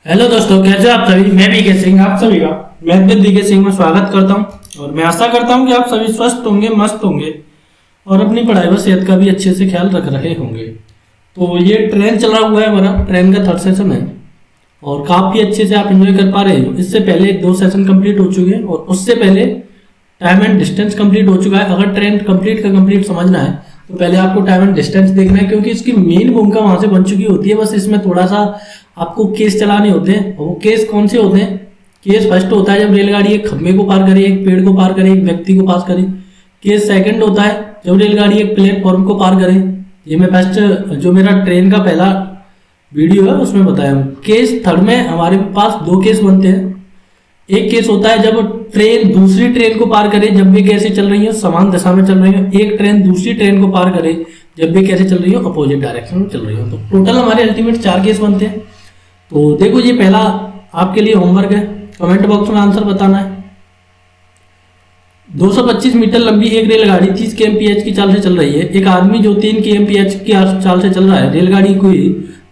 Hello दोस्तों, कैसे हो आप सभी। मैं बीके सिंह आप सभी का मैथ विद बीके सिंह में स्वागत करता हूं और मैं आशा करता हूं कि आप सभी स्वस्थ होंगे, मस्त होंगे और अपनी पढ़ाई व सेहत का भी अच्छे से ख्याल रख रहे होंगे। तो ये ट्रेन चला हुआ है, हमारा ट्रेन का थर्ड सेशन है और काफ़ी अच्छे से आप एंजॉय कर पा रहे हो। इससे पहले 2 सेशन कंप्लीट हो चुके हैं और उससे पहले टाइम एंड डिस्टेंस कंप्लीट हो चुका है। अगर ट्रेन कंप्लीट का कंप्लीट समझना है तो पहले आपको टाइम एंड डिस्टेंस देखना है, क्योंकि इसकी मेन भूमिका वहां से बन चुकी होती है। बस इसमें थोड़ा सा आपको केस चलाने होते हैं। और वो केस कौन से होते हैं? केस फर्स्ट होता है जब रेलगाड़ी एक खंभे को पार करे, एक पेड़ को पार करे, एक व्यक्ति को पास करे। केस सेकंड होता है जब रेलगाड़ी एक प्लेटफॉर्म को पार करे। ये मैं फर्स्ट जो मेरा ट्रेन का पहला वीडियो है उसमें बताया हूँ। केस थर्ड में हमारे पास 2 केस बनते हैं। एक केस होता है जब ट्रेन दूसरी ट्रेन को पार करे जब भी कैसे चल रही हो, समान दिशा में चल रही हो। एक ट्रेन दूसरी ट्रेन को पार करे जब भी कैसे चल रही हो, अपोजिट डायरेक्शन में चल रही हो। तो टोटल हमारे अल्टीमेट 4 केस बनते हैं। तो देखो, ये पहला आपके लिए होमवर्क है, कमेंट बॉक्स में आंसर बताना है। 225 मीटर लंबी एक रेलगाड़ी 30 kmph की चाल से चल रही है। एक आदमी जो 3 kmph की चाल से चल रहा है, रेलगाड़ी कोई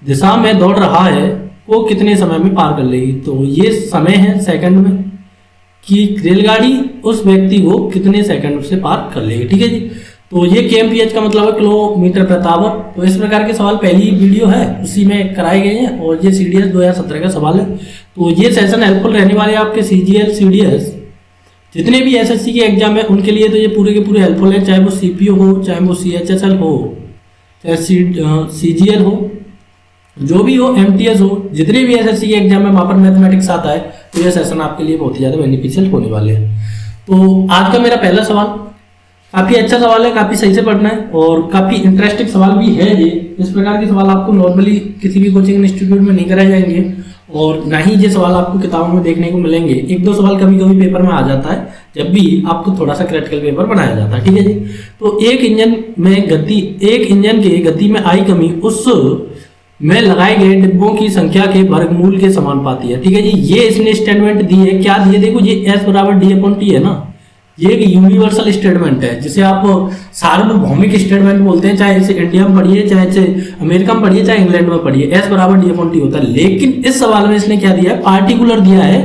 दिशा में दौड़ रहा है, वो कितने समय में पार कर लेगी? तो ये समय है सेकंड में कि रेलगाड़ी उस व्यक्ति को कितने सेकंड से पार कर लेगी। ठीक है जी। तो ये kmph का मतलब है किलोमीटर प्रति आवर। तो इस प्रकार के सवाल पहली वीडियो है उसी में कराए गए हैं और ये CDS 2017 का सवाल है। तो ये सेशन हेल्पफुल रहने वाले हैं आपके CGL CDS जितने भी SSC के एग्जाम है उनके लिए। तो ये पूरे के पूरे हेल्पफुल है, चाहे वो CPO हो, चाहे वो CHSL हो, चाहे CGL हो, जो भी हो, MTS हो, जितने भी SSC के एग्जाम में वहाँ पर मैथमेटिक्स आता है। तो ये सेशन आपके लिए बहुत ही ज़्यादा बेनिफिशियल होने वाले हैं। तो आज का मेरा पहला सवाल काफ़ी अच्छा सवाल है, काफ़ी सही से पढ़ना है और काफ़ी इंटरेस्टिंग सवाल भी है। ये इस प्रकार के सवाल आपको नॉर्मली किसी भी कोचिंग इंस्टीट्यूट में नहीं कराए जाएंगे और ना ही ये सवाल आपको किताबों में देखने को मिलेंगे। 1-2 सवाल कभी कभी पेपर में आ जाता है जब भी आपको थोड़ा सा क्रिटिकल पेपर बनाया जाता है। ठीक है जी। तो एक इंजन के गति में आई कमी उस में लगाए गए डिब्बों की संख्या के वर्गमूल के समानुपाती है। ठीक है जी। ये इसने स्टेटमेंट दी है, क्या दी है? देखो, ये S = D/T है ना। ये एक यूनिवर्सल स्टेटमेंट है जिसे आप सार्वभौमिक स्टेटमेंट बोलते हैं, चाहे इसे इंडिया में पढ़िए, चाहे इसे अमेरिका में पढ़िए, चाहे इंग्लैंड में पढ़िए। S = D/T होता है। लेकिन इस सवाल में इसने क्या दिया है? पार्टिकुलर दिया है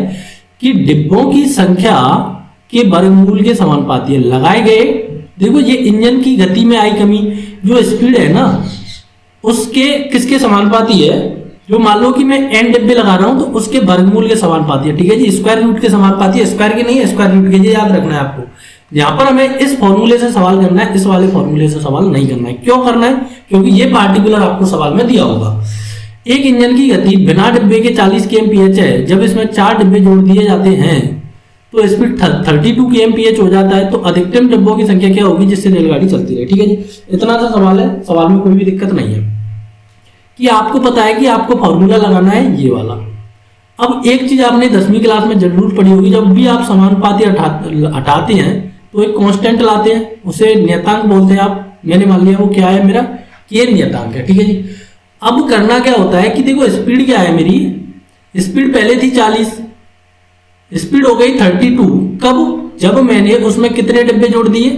कि डिब्बों की संख्या के वर्गमूल के समानुपाती है लगाए गए। देखो, ये इंजन की गति में आई कमी, जो स्पीड है ना उसके किसके समानुपाती है? जो मान लो कि मैं n डिब्बे लगा रहा हूं तो उसके वर्गमूल के समानुपाती है। ठीक है जी। स्क्वायर रूट के समानुपाती है, स्क्वायर के नहीं है, स्क्वायर रूट के। ये याद रखना है आपको। यहां पर हमें इस फॉर्मूले से सवाल करना है, इस वाले फॉर्मूले से सवाल नहीं करना है। क्यों करना है? क्योंकि ये पार्टिकुलर आपको सवाल में दिया होगा। एक इंजन की गति बिना डिब्बे के 40 kmph है। जब इसमें 4 डिब्बे जोड़ दिए जाते हैं तो स्पीड 32 kmph हो जाता है। तो अधिकतम डिब्बों की संख्या क्या होगी जिससे रेलगाड़ी चलती रहे? ठीक है जी। इतना सा सवाल है, सवाल में कोई भी दिक्कत नहीं है कि आपको पता है कि आपको फॉर्मूला लगाना है ये वाला। अब एक चीज आपने 10वीं क्लास में जरूर पढ़ी होगी, जब भी आप समानुपाती हटाते हैं तो एक कांस्टेंट लाते हैं, उसे नियतांक बोलते हैं आप। मैंने मान लिया वो क्या है मेरा, K नियतांक है। ठीक है जी। अब करना क्या होता है कि देखो, स्पीड क्या है मेरी? स्पीड पहले थी 40, स्पीड हो गई 32। कब? जब मैंने उसमें कितने डिब्बे जोड़ दिए?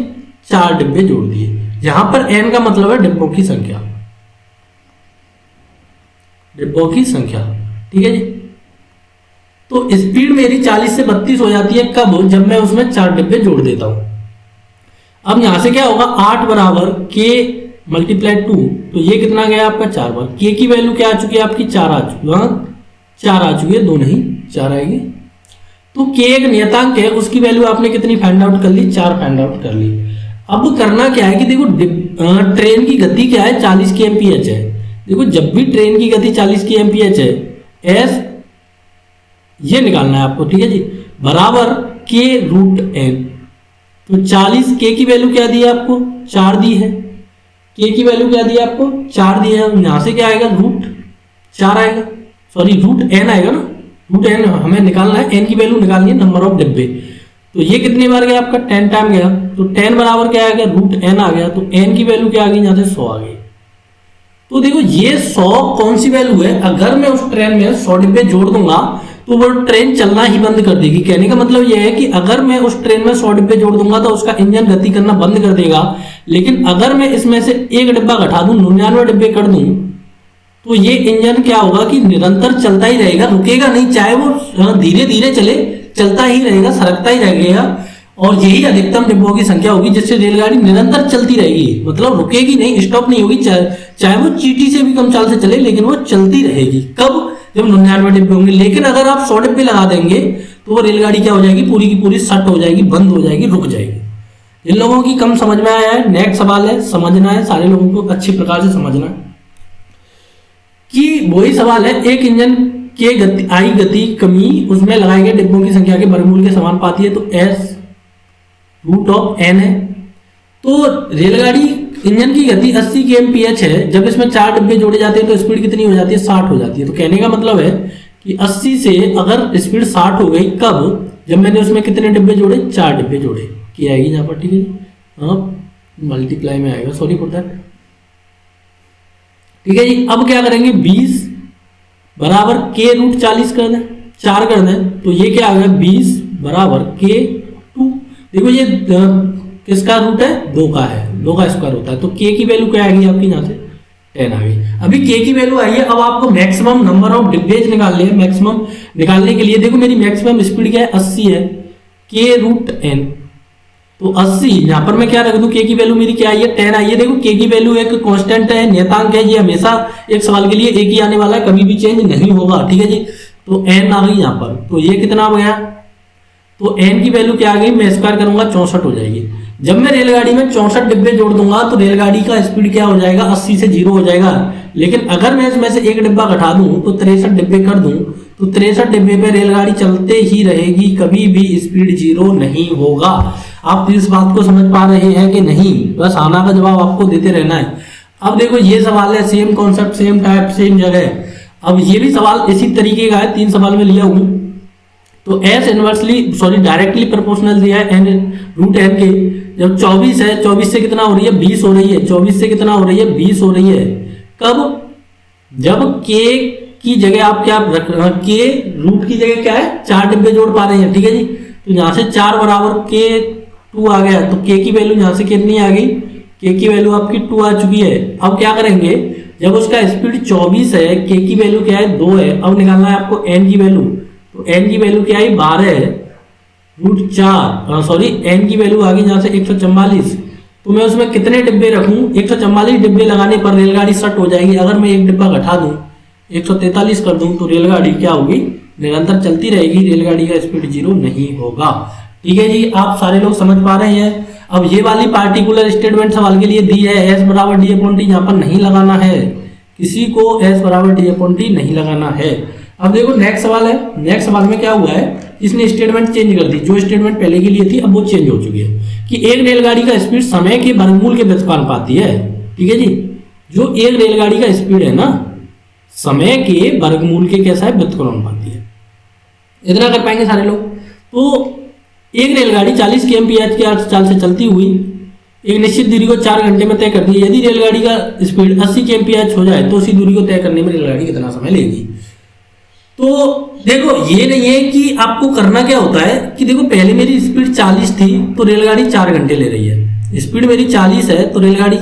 4 डिब्बे जोड़ दिए। यहां पर n का मतलब है डिब्बों की संख्या, डिब्बों की संख्या। ठीक है जी। तो स्पीड मेरी 40 से 32 हो जाती है। कब? जब मैं उसमें 4 डिब्बे जोड़ देता हूं। अब यहां से क्या होगा? 8 = K × 2। तो ये कितना गया आपका? 4 बार। K की वैल्यू क्या आ चुकी है आपकी? 4 आ चुकी है। 4 आ चुकी है, 2 नहीं 4 आएगी। तो K एक नियतांक है, उसकी वैल्यू आपने कितनी फाइंड आउट कर ली? 4 फाइंड आउट कर ली। अब करना क्या है कि देखो, ट्रेन की गति क्या है? 40 kmph है। देखो, जब भी ट्रेन की गति 40 kmph है, S ये निकालना है आपको। ठीक है जी। बराबर K√n। तो 40 K की वैल्यू क्या दी है आपको? 4 दी है। K की वैल्यू क्या दी है आपको? 4 दी है। यहां से क्या आएगा? √4 आएगा, सॉरी √n आएगा ना। √n हमें निकालना है, n की वैल्यू निकालनी है, नंबर ऑफ डिब्बे। तो ये कितने बार गया आपका? 10 टाइम गया। तो 10 बराबर क्या आ गया? √n आ गया। तो n की वैल्यू क्या आ गई? यहां से 100 आ गई। तो देखो, ये 100 कौन सी वैल्यू है? अगर मैं उस ट्रेन में 100 डिब्बे जोड़ दूंगा तो वो ट्रेन चलना ही बंद कर देगी। कहने का मतलब यह है कि अगर मैं उस ट्रेन में 100 डिब्बे जोड़ दूंगा तो उसका इंजन गति करना बंद कर देगा। लेकिन अगर मैं इसमें से एक डिब्बा घटा दूं, 99 डिब्बे कर दूं, तो ये इंजन क्या होगा कि निरंतर चलता ही रहेगा, रुकेगा नहीं, चाहे वो धीरे धीरे चले, चलता ही रहेगा, सरकता ही रहेगा। और यही अधिकतम डिब्बों की संख्या होगी जिससे रेलगाड़ी निरंतर चलती रहेगी, मतलब रुकेगी नहीं, स्टॉप नहीं होगी, चाहे वो चींटी से भी कम चाल से चले, लेकिन वो चलती रहेगी। कब? जब 99 डिब्बे होंगे। लेकिन अगर आप 100 डिब्बे लगा देंगे तो वो रेलगाड़ी क्या हो जाएगी, पूरी की पूरी सट हो जाएगी, बंद हो जाएगी, रुक जाएगी। जिन लोगों की कम समझ में आया है, नेक्स्ट सवाल है, समझना है, सारे लोगों को अच्छी प्रकार से समझना कि वही सवाल है, एक इंजन के गति कमी उसमें लगाए गए डिब्बों की संख्या के वर्गमूल के समान पाती है, तो s √n है। तो रेलगाड़ी इंजन की गति 80 kmph है, जब इसमें 4 डिब्बे जोड़े जाते हैं तो स्पीड कितनी हो जाती है, 60 हो जाती है। तो कहने का मतलब है कि 80 से अगर स्पीड 60 हो गई, कब? जब मैंने उसमें कितने डिब्बे जोड़े, 4 डिब्बे जोड़े, की आएगी यहाँ पर, ठीक है। हाँ, मल्टीप्लाई में आएगा, सॉरी फॉर दैट, ठीक है जी। अब क्या करेंगे, 20 बराबर k√40 कर दें, 4 कर दें, तो ये क्या आ गया, 20 बराबर k2। देखो ये किसका रूट है, 2 का है, 2 का स्क्वायर होता है, तो k की वैल्यू क्या आएगी आपकी, यहाँ से 10 आ गई। अभी k की वैल्यू आई है, अब आपको मैक्सिमम नंबर ऑफ डिब्बेज निकालने हैं। मैक्सिमम निकालने के लिए देखो मेरी मैक्सिमम स्पीड क्या है, 80 है, k√n, तो 80 यहाँ पर मैं क्या रख दूं, k की वैल्यू मेरी क्या आई है, 10 आई है। देखो k की वैल्यू एक कांस्टेंट है, नियतांक है, ये हमेशा एक सवाल के लिए एक ही आने वाला है, कभी भी चेंज नहीं होगा, ठीक है जी। तो n आ गई यहाँ पर, तो ये कितना हो गया, तो n की वैल्यू क्या आ गई, मैं स्क्वायर करूंगा 64 हो जाएगी। जब मैं रेलगाड़ी में 64 डिब्बे जोड़ दूंगा तो रेलगाड़ी का स्पीड क्या हो जाएगा, 80 से 0 हो जाएगा। लेकिन अगर मैं इसमें से एक डिब्बा घटा दूं तो 63 डिब्बे कर दूं, तो 63 डिब्बे पे रेलगाड़ी चलते ही रहेगी, कभी भी स्पीड 0 नहीं होगा। आप इस बात को समझ पा रहे हैं कि नहीं? बस आना का जवाब आपको देते रहना है। अब देखो ये सवाल है, same concept, same type, same जगह। अब ये भी सवाल इसी तरीके का है, 3 सवाल में लिया हूं। तो s inversely sorry directly proportional दिया है n√n के। जब 24 है, 24 से कितना हो रही है, 20 हो रही है, 24 से कितना हो रही है, 20 हो रही है। कब? जब k की जगह आप क्या रख रहे हैं, k रूट की जगह क्या है, 4 डिब्बे जोड़ पा रहे हैं, ठीक है जी। तो यहाँ से 4 बराबर k2 आ गया, तो k की वैल्यू यहाँ से कितनी आ गई, k की वैल्यू आपकी 2 आ चुकी है। अब क्या करेंगे, जब उसका स्पीड 24 है, k की वैल्यू क्या है, 2 है। अब निकालना है आपको n की वैल्यू, तो n की वैल्यू क्या आई, 12√4, सॉरी n की वैल्यू आ गई यहाँ से 144। तो मैं उसमें कितने डिब्बे रखूं, 144 डिब्बे लगाने पर रेलगाड़ी सट हो जाएगी। अगर मैं एक डिब्बा घटा दूं, 143 कर दूं, तो रेलगाड़ी क्या होगी, निरंतर चलती रहेगी, रेलगाड़ी का स्पीड 0 नहीं होगा। ठीक है जी, आप सारे लोग समझ पा रहे हैं। अब ये वाली पार्टिकुलर स्टेटमेंट सवाल के लिए दी है, s बराबर d/t यहाँ पर नहीं लगाना है, किसी को s बराबर d/t नहीं लगाना है। अब देखो नेक्स्ट सवाल है, नेक्स्ट सवाल में क्या हुआ है, इसने स्टेटमेंट चेंज कर दी। जो स्टेटमेंट पहले के लिए थी अब वो चेंज हो चुकी है कि एक रेलगाड़ी का स्पीड समय के वर्गमूल के व्युत्क्रमानुपाती है। ठीक है जी, जो एक रेलगाड़ी का स्पीड है ना, समय के वर्गमूल के कैसा है, व्युत्क्रमानुपाती है। इतना कर पाएंगे सारे लोग। तो एक रेलगाड़ी 40 kmph की चाल से चलती हुई एक निश्चित दूरी को 4 घंटे में तय करती है। यदि रेलगाड़ी का स्पीड 80 kmph हो जाए तो उसी दूरी को तय करने में रेलगाड़ी कितना समय लेगी। तो देखो ये नहीं है कि आपको करना क्या होता है कि देखो पहले मेरी स्पीड 40 थी तो रेलगाड़ी 4 घंटे ले रही है, स्पीड मेरी 40 है तो रेलगाड़ी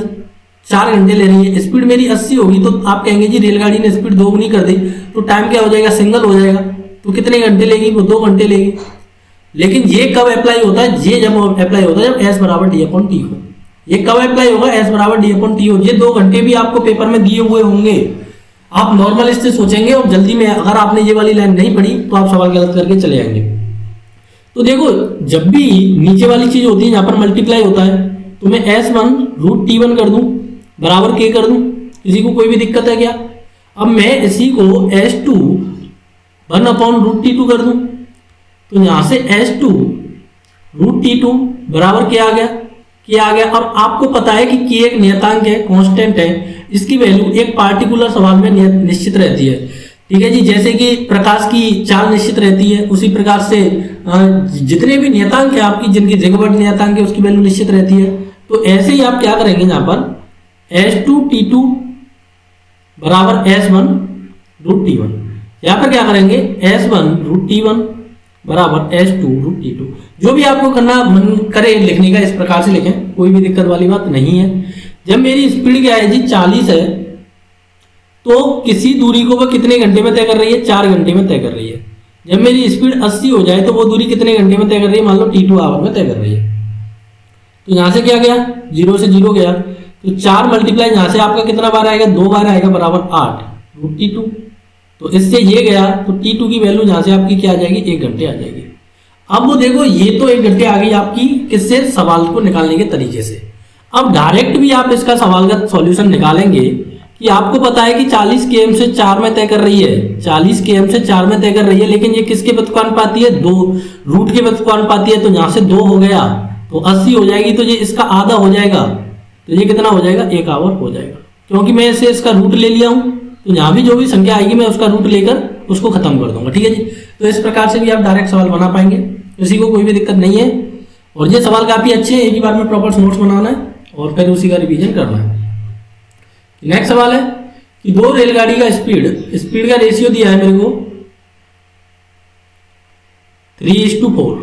4 घंटे ले रही है। स्पीड मेरी 80 होगी तो आप कहेंगे जी रेलगाड़ी ने स्पीड दोगुनी कर दी, तो टाइम क्या हो जाएगा, सिंगल हो जाएगा। तो कितने घंटे लेगी, वो 2 घंटे लेगी। लेकिन ये कब अप्लाई होता है, ये जब अप्लाई होता है जब s बराबर d/t हो। ये कब अप्लाई होगा, s बराबर d/t हो। ये 2 घंटे भी आपको पेपर में दिए हुए होंगे, आप नॉर्मल इससे सोचेंगे और जल्दी में अगर आपने ये वाली लाइन नहीं पढ़ी तो आप सवाल गलत करके चले जाएंगे। तो देखो जब भी नीचे वाली चीज होती है यहाँ पर मल्टीप्लाई होता है, तो मैं s1√t1 कर दूं बराबर k कर दूं, किसी को कोई भी दिक्कत है क्या। अब मैं इसी को s2 1/√t2 कर दूं, तो यहां से s2√t2 बराबर क्या आ गया, क्या आ गया। और आपको पता है कि k एक नियतांक है, कांस्टेंट है, इसकी वैल्यू एक पार्टिकुलर सवाल में निश्चित रहती है। ठीक है जी, जैसे कि प्रकाश की चाल निश्चित रहती है, उसी प्रकार से जितने भी नियतांक है आपकी, जिनकी रिगवर्ट नियतांक है उसकी वैल्यू निश्चित रहती है। तो ऐसे ही आप क्या करेंगे, यहाँ पर s2t2 बराबर s1√t1, यहाँ पर क्या करेंगे s1√t1 बराबर s2√t2। जो भी आपको करना मन करे लिखने का, इस प्रकार से लिखें, कोई भी दिक्कत वाली बात नहीं है। जब मेरी स्पीड क्या है जी 40 है, तो किसी दूरी को वह कितने घंटे में तय कर रही है, 4 घंटे में तय कर रही है। जब मेरी स्पीड 80 हो जाए तो वो दूरी कितने घंटे में तय कर रही है, मान लो T2 आवर में तय कर रही है। तो यहाँ से क्या गया, 0 से 0 गया, तो 4 मल्टीप्लाई यहाँ से आपका कितना बार आएगा, 2 बार आएगा, बराबर 8 रूट T2। तो इससे ये गया, तो T2 की वैल्यू यहाँ से आपकी क्या आ जाएगी, 1 घंटे आ जाएगी। अब वो देखो ये तो 1 घंटे आ गई आपकी किससे, सवाल को निकालने के तरीके से। अब डायरेक्ट भी आप इसका सवाल का सॉल्यूशन निकालेंगे कि आपको पता है कि 40 km से 4 में तय कर रही है, 40 km से 4 में तय कर रही है, लेकिन ये किसके व्युत्क्रमानुपाती है, 2 रूट के व्युत्क्रमानुपाती है। तो यहाँ से 2 हो गया तो 80 हो जाएगी, तो ये इसका आधा हो जाएगा, तो ये कितना हो जाएगा, 1 आवर हो जाएगा। क्योंकि मैं इसे इसका रूट ले लिया हूँ, तो यहाँ भी जो भी संख्या आएगी मैं उसका रूट लेकर उसको खत्म कर दूंगा। ठीक है जी, तो इस प्रकार से भी आप डायरेक्ट सवाल बना पाएंगे, किसी को कोई भी दिक्कत नहीं है। और ये सवाल काफी अच्छे हैं, एक ही बार में प्रॉपर नोट्स बनाना है और फिर उसी का रिवीजन करना है। नेक्स्ट सवाल है कि 2 रेलगाड़ी का स्पीड का रेशियो दिया है मेरे को 3:4,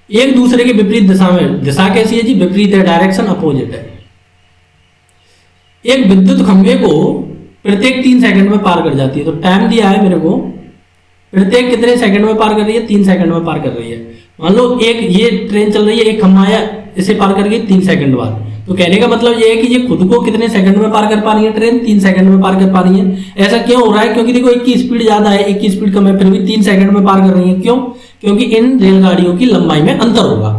एक दूसरे के विपरीत दिशा में। दिशा कैसी है जी, विपरीत है, डायरेक्शन अपोजिट है। एक विद्युत खंभे को प्रत्येक 3 सेकंड में पार कर जाती है। तो टाइम दिया है मेरे को, प्रत्येक कितने सेकंड में पार कर रही है, 3 सेकंड में पार कर रही है। मान लो एक ये ट्रेन चल रही है, एक खंभा आया, इसे पार कर गई 3 सेकंड बाद। तो कहने का मतलब ये है कि ये खुद को कितने सेकंड में पार कर पा रही है, ट्रेन 3 सेकंड में पार कर पा रही है। ऐसा क्यों हो रहा है, क्योंकि देखो एक की स्पीड ज्यादा है, एक की स्पीड कम है, फिर भी 3 सेकंड में पार कर रही है। क्यों, क्योंकि इन रेलगाड़ियों की लंबाई में अंतर होगा।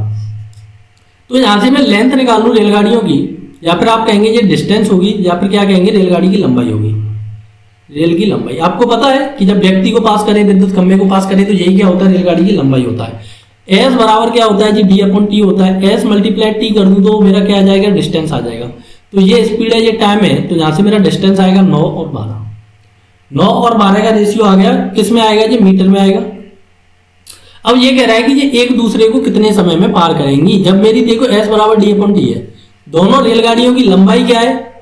तो यहां से मैं लेंथ निकाल लूं रेलगाड़ियों की, या फिर आप कहेंगे ये डिस्टेंस होगी, या फिर क्या कहेंगे, रेलगाड़ी की लंबाई होगी। रेल की लंबाई आपको पता है कि जब व्यक्ति को पास करें, विद्युत खंभे को पास करें, तो यही क्या होता है, रेलगाड़ी की लंबाई होता है। एस बराबर क्या होता है जी, D/T होता है। एस मल्टीप्लाई टी कर दूं तो मेरा क्या आ जाएगा, डिस्टेंस आ जाएगा। तो ये स्पीड है, ये टाइम है, तो यहां से मेरा डिस्टेंस आएगा 9 और 12। 9 और 12 का रेशियो आ गया, किस में आएगा जी, मीटर में आएगा। अब ये कह रहा है कि ये एक दूसरे को कितने समय में पार करेंगी। जब मेरी देखो एस बराबर D/T है, दोनों रेलगाड़ियों की लंबाई क्या है,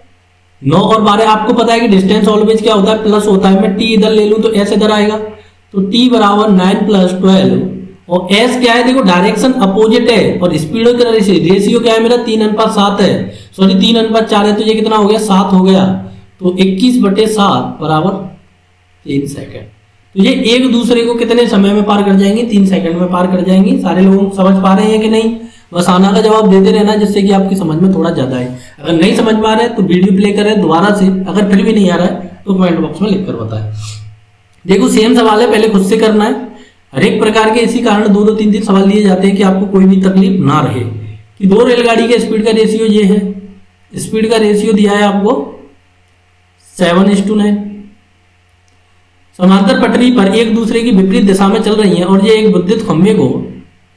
9 और 12। आपको पता है कि डिस्टेंस ऑलवेज क्या होता है, प्लस होता है। मैं टी इधर ले लूं तो एस इधर आएगा, तो टी बराबर 9 + 12। और एस क्या है, देखो डायरेक्शन अपोजिट है, और स्पीड का रेशियो क्या है मेरा, 3:7 है, सॉरी 3:4 है। तो ये कितना हो गया, 7 हो गया। तो 21/7 बराबर 3 सेकंड। तो ये एक दूसरे को कितने समय में पार कर जाएंगे, 3 सेकंड में पार कर जाएंगे। सारे लोग समझ पा रहे हैं कि नहीं, बस आना का जवाब देते रहना, जिससे कि आपकी समझ में थोड़ा ज्यादा है। अगर नहीं समझ पा रहे तो वीडियो प्ले करें दोबारा से, अगर फिर भी नहीं आ रहा है तो कमेंट बॉक्स में लिख कर बताएं। देखो सेम सवाल है, पहले खुद से करना है। हर एक प्रकार के इसी कारण 2-2, 3-3 सवाल लिए जाते हैं कि आपको कोई भी तकलीफ ना रहे। कि 2 रेलगाड़ी के स्पीड का रेशियो ये है, स्पीड का रेशियो दिया है आपको 7:9। समांतर पटरी पर एक दूसरे की विपरीत दिशा में चल रही हैं, और ये एक विद्युत खंभे को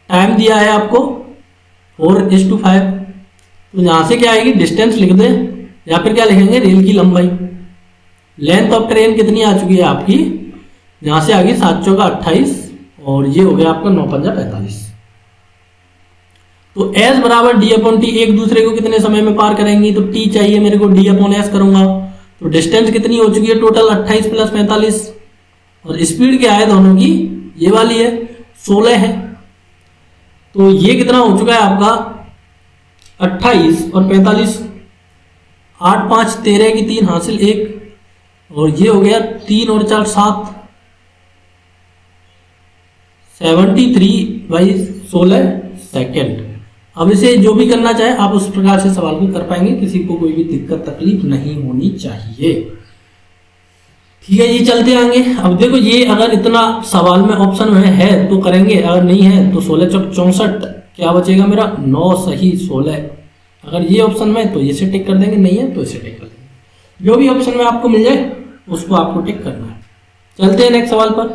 टाइम दिया है आपको 4:5। तो यहां से क्या आएगी, डिस्टेंस लिख दे, या फिर क्या लिखेंगे, रेल की लंबाई। लेंथ ऑफ ट्रेन कितनी आ चुकी है आपकी, यहां से आ गई 7×4 = 28, और ये हो गया आपका 9×5 = 45। तो S बराबर D/T, एक दूसरे को कितने समय में पार करेंगी, तो T चाहिए मेरे को, D/S करूंगा। तो डिस्टेंस कितनी हो चुकी है टोटल, 28 + 45। और स्पीड क्या है दोनों की, ये वाली है 16 है। तो ये कितना हो चुका है आपका 28 और 45, 8 5 13 की 3 हासिल 1, और ये हो गया 3 और 4 7, 73/16 सेकेंड। अब इसे जो भी करना चाहे आप उस प्रकार से सवाल को कर पाएंगे, किसी को कोई भी दिक्कत तकलीफ नहीं होनी चाहिए। ठीक है, ये चलते आएंगे। अब देखो ये अगर इतना सवाल में ऑप्शन में है तो करेंगे, अगर नहीं है तो 16×4 क्या बचेगा मेरा, 9 सही 16। अगर ये ऑप्शन में है तो इसे टिक कर देंगे, नहीं है तो इसे टिक कर देंगे। जो भी ऑप्शन में आपको मिल जाए उसको आपको टिक करना है। चलते हैं नेक्स्ट सवाल पर।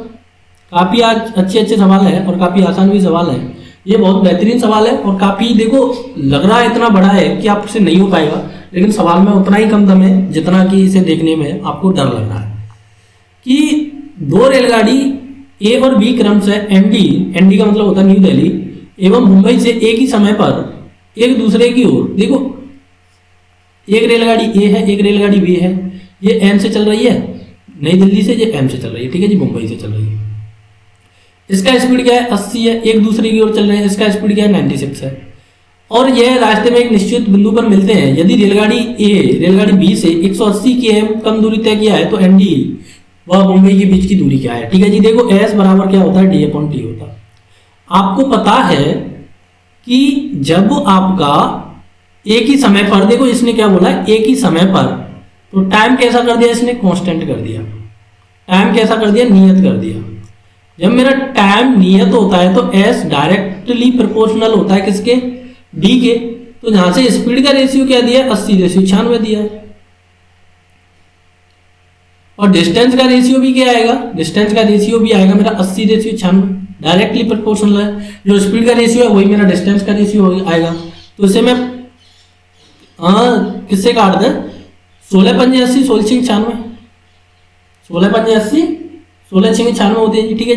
काफ़ी आज अच्छे सवाल हैं और काफ़ी आसान भी सवाल है। ये बहुत बेहतरीन सवाल है और काफ़ी देखो लग रहा है इतना बड़ा है कि आपसे नहीं हो पाएगा, लेकिन सवाल में उतना ही कम दम है जितना कि इसे देखने में आपको डर लग रहा है। कि 2 रेलगाड़ी ए और बी क्रम से एनडी का मतलब होता है न्यू दिल्ली एवं मुंबई से एक ही समय पर एक दूसरे की ओर, देखो एक रेलगाड़ी ए है, एक रेलगाड़ी बी है, ये एम से चल रही है नई दिल्ली से, ये एम से चल रही है, ठीक है जी, मुंबई से चल रही है। इसका स्पीड क्या है 80 है, एक दूसरे की ओर चल रहे हैं, इसका स्पीड क्या है 96 है। और यह रास्ते में एक निश्चित बिंदु पर मिलते हैं। यदि रेलगाड़ी ए रेलगाड़ी बी से 180 km कम दूरी तय किया है तो एनडी व मुंबई के बीच की दूरी क्या है। ठीक है जी, देखो एस बराबर क्या होता है, डी अपॉन टी होता है। आपको पता है कि जब आपका एक ही समय पर, देखो इसने क्या बोला, एक ही समय पर, तो टाइम कैसा कर दिया इसने, कांस्टेंट कर दिया। टाइम कैसा कर दिया, नियत कर दिया। जब मेरा टाइम नियत होता है तो एस डायरेक्टली प्रोपोर्शनल होता है किसके, डी के। तो यहां से स्पीड का रेशियो क्या दिया, 80:96 दिया है। और डिस्टेंस का रेशियो भी क्या आएगा, डिस्टेंस का रेशियो भी आएगा मेरा 80:96, डायरेक्टली प्रोपोर्शनल है। जो स्पीड का रेशियो है वही मेरा डिस्टेंस का रेशियो आएगा। तो इसे मैं किससे काट दें, 16 पंजे 80, 16 छिंग 96, 16 पंजे 80, 16 छिंग 96 होती है जी। ठीक है,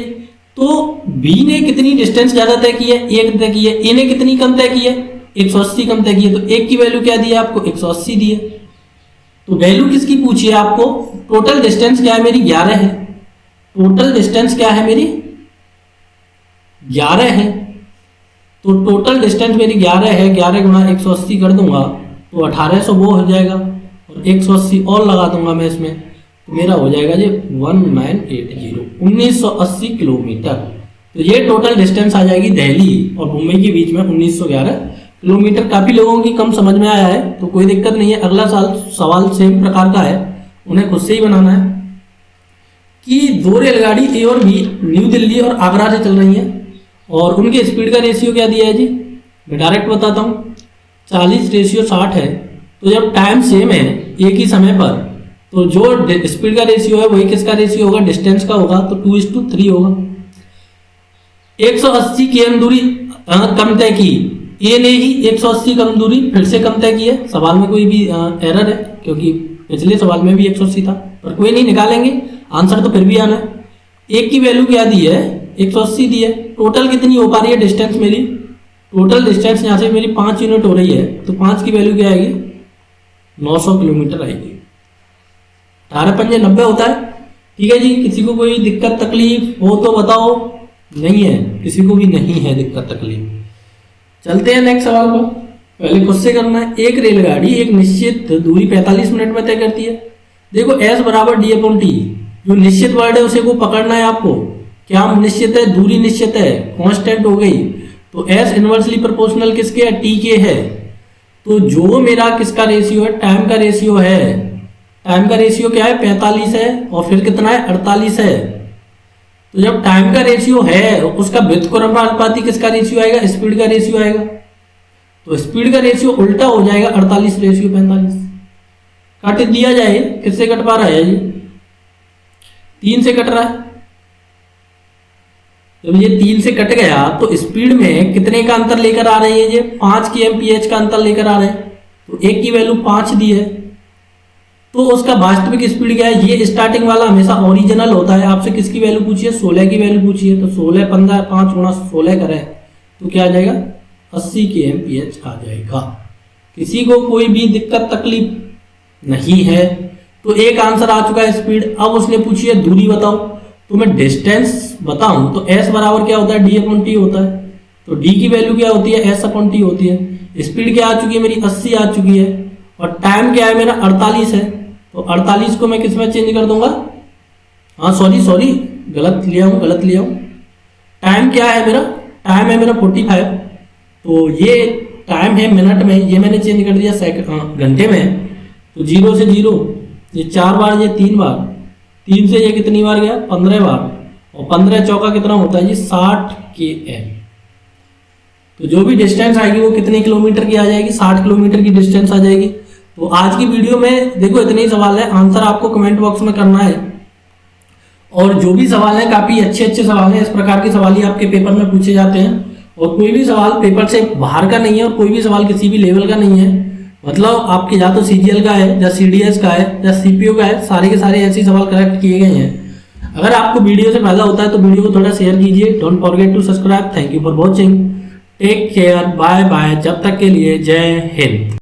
तो बी ने कितनी डिस्टेंस ज्यादा तय की है, एक तय की है। ए ने कितनी कम तय की है, 180 कम तय की है। तो एक की वैल्यू क्या दी है आपको, 180 दी है। तो वैल्यू किसकी पूछी है आपको, टोटल डिस्टेंस क्या है मेरी, 11 है। टोटल डिस्टेंस क्या है मेरी, 11 है। तो टोटल डिस्टेंस मेरी 11 है, 11 गुणा 180 कर दूंगा तो 1800 वो हो जाएगा, और 180 और लगा दूंगा मैं इसमें, तो मेरा हो जाएगा जी 1980 किलोमीटर। तो ये टोटल डिस्टेंस आ जाएगी दिल्ली और मुंबई के बीच में 1911 किलोमीटर। काफी लोगों की कम समझ में आया है, तो कोई दिक्कत नहीं है। अगला सवाल सेम प्रकार का है, उन्हें खुद से ही बनाना है कि दो रेलगाड़ी ए और बी न्यू दिल्ली और आगरा से चल रही हैं और उनके स्पीड का रेशियो क्या दिया है जी, मैं डायरेक्ट बताता हूँ, 40:60 है। तो जब टाइम सेम है एक ही समय पर, तो जो स्पीड का रेशियो है वही किसका रेशियो होगा, डिस्टेंस का होगा। तो 2:3 होगा। 180 km दूरी कम तय की, ए ने ही 180 कम दूरी फिर से कम तय की है। सवाल में कोई भी एरर है, क्योंकि पिछले सवाल में भी 180 था, पर कोई नहीं, निकालेंगे आंसर तो फिर भी आना है। एक की वैल्यू क्या दी है, 180 दी है। टोटल कितनी हो पा रही है डिस्टेंस मेरी, टोटल डिस्टेंस यहाँ से मेरी 5 यूनिट हो रही है, तो 5 की वैल्यू क्या आएगी, 900 किलोमीटर आएगी। 18 पंजे 90 होता है। ठीक है जी, किसी को कोई दिक्कत तकलीफ हो तो बताओ, नहीं है किसी को भी नहीं है दिक्कत तकलीफ। चलते हैं नेक्स्ट सवाल को, पहले खुद से करना है। एक रेलगाड़ी एक निश्चित दूरी 45 मिनट में तय करती है। देखो एस बराबर डी अपॉन टी, जो निश्चित वर्ड है उसे को पकड़ना है आपको। क्या निश्चित है, दूरी निश्चित है, कांस्टेंट हो गई। तो एस इनवर्सली प्रोपोर्शनल किसके है, टी के है। तो जो मेरा किसका रेशियो है, टाइम का रेशियो है। टाइम का रेशियो क्या है, 45 है, और फिर कितना है, 48 है। तो जब टाइम का रेशियो है, उसका व्युत्क्रमानुपाती किसका रेशियो आएगा, स्पीड का रेशियो आएगा। तो स्पीड का रेशियो उल्टा हो जाएगा, 48:45। काट दिया जाए, किससे कट पा रहा है जी, 3 से कट रहा है। जब ये 3 से कट गया तो स्पीड में कितने का अंतर लेकर आ रहे हैं, ये 5 kmph का अंतर लेकर आ रहे हैं। तो एक की वैल्यू 5 दी है, तो उसका वास्तविक स्पीड क्या है, ये स्टार्टिंग वाला हमेशा ओरिजिनल होता है। आपसे किसकी वैल्यू पूछी है, 16 की वैल्यू पूछी है। तो 16 15 5 गुणा 16 करें तो क्या आ जाएगा, 80 kmph आ जाएगा। किसी को कोई भी दिक्कत तकलीफ नहीं है। तो एक आंसर आ चुका है स्पीड। अब उसने पूछी है दूरी बताओ, तो मैं डिस्टेंस बताऊं तो एस बराबर क्या होता है, डी अपॉन टी होता है। तो डी की वैल्यू क्या होती है, एस अपॉन टी होती है। स्पीड क्या आ चुकी है मेरी, 80 आ चुकी है, और टाइम क्या है मेरा, 48 है। तो 48 को मैं किस में चेंज कर दूंगा, हाँ सॉरी गलत लिया हूँ। टाइम क्या है मेरा, टाइम है मेरा 45। तो ये टाइम है मिनट में, ये मैंने चेंज कर दिया घंटे में। तो 0 से 0, ये 4 बार, ये 3 बार, 3 से ये कितनी बार गया, 15 बार, और 15 चौका कितना होता है जी, 60 km। तो जो भी डिस्टेंस आएगी वो कितने किलोमीटर की आ जाएगी, 60 किलोमीटर की डिस्टेंस आ जाएगी। तो आज की वीडियो में देखो इतने ही सवाल है, आंसर आपको कमेंट बॉक्स में करना है। और जो भी सवाल है काफी अच्छे सवाल हैं, इस प्रकार के सवाल ही आपके पेपर में पूछे जाते हैं। और कोई भी सवाल पेपर से बाहर का नहीं है, और कोई भी सवाल किसी भी लेवल का नहीं है। मतलब आपके या तो CGL का है, या CDS का है, या CPO का है, सारे के सारे ऐसे सवाल करेक्ट किए गए हैं। अगर आपको वीडियो से फायदा होता है तो वीडियो को थोड़ा शेयर कीजिए। Don't forget to subscribe. Thank you for watching, take care, bye bye. जब तक के लिए जय हिंद।